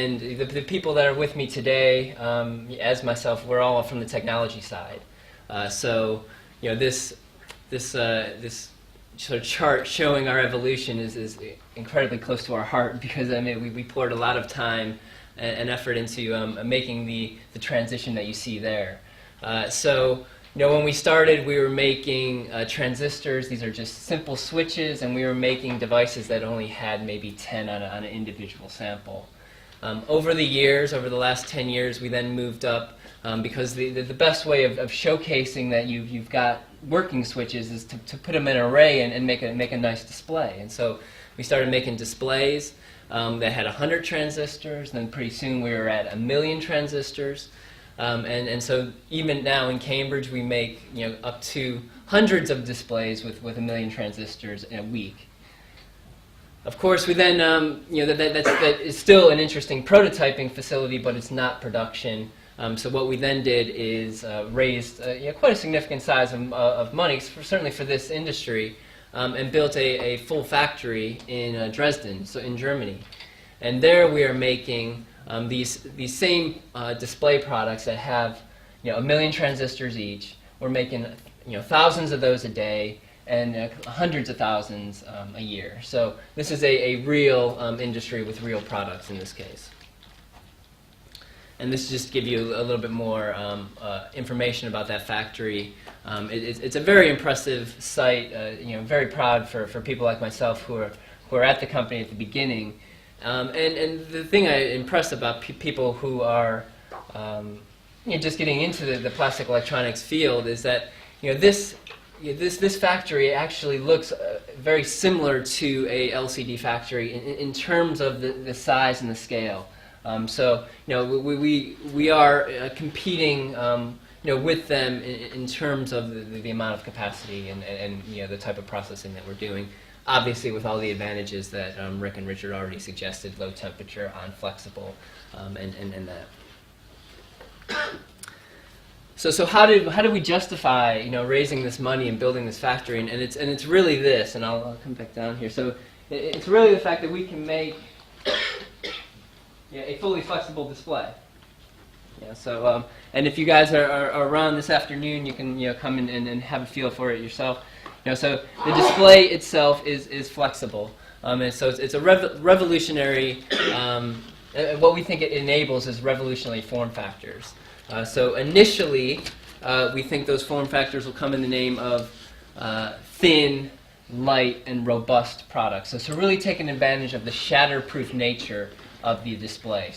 And the people that are with me today, as myself, we're all from the technology side. So, you know, this sort of chart showing our evolution is incredibly close to our heart, because I mean we poured a lot of time and effort into making the transition that you see there. So, you know, when we started, we were making transistors. These are just simple switches, and we were making devices that only had maybe 10 on an individual sample. Over the years, over the last 10 years, we then moved up because the best way of showcasing that you've got working switches is to put them in an array and make a nice display. And so we started making displays that had 100 transistors, and then pretty soon we were at 1,000,000 transistors. And so even now in Cambridge, we make, you know, up to hundreds of displays with 1,000,000 transistors in a week. Of course, we then, you know, that is still an interesting prototyping facility, but it's not production. So what we then did is raised you know, quite a significant size of money, certainly for this industry, and built a full factory in Dresden, so in Germany. And there we are making these same display products that have, you know, 1,000,000 transistors each. We're making, you know, thousands of those a day, and hundreds of thousands a year. So this is a real industry with real products in this case. And this just gives you a little bit more information about that factory. It's a very impressive site. You know, very proud for people like myself who are at the company at the beginning. And the thing I impress about people who are you know, just getting into the plastic electronics field is that, you know, this factory actually looks very similar to a LCD factory in terms of the size and the scale. So, you know, we are competing, you know, with them in terms of the amount of capacity and you know, the type of processing that we're doing. Obviously, with all the advantages that Rick and Richard already suggested: low temperature, on-flexible, and that. So how do we justify, you know, raising this money and building this factory? And it's really this, and I'll come back down here. So it's really the fact that we can make, yeah, a fully flexible display. Yeah. So and if you guys are around this afternoon, you can, you know, come in and have a feel for it yourself. You know, so the display itself is flexible, and so it's a revolutionary. What we think it enables is revolutionary form factors. So initially, we think those form factors will come in the name of thin, light, and robust products. So really taking advantage of the shatter-proof nature of the display.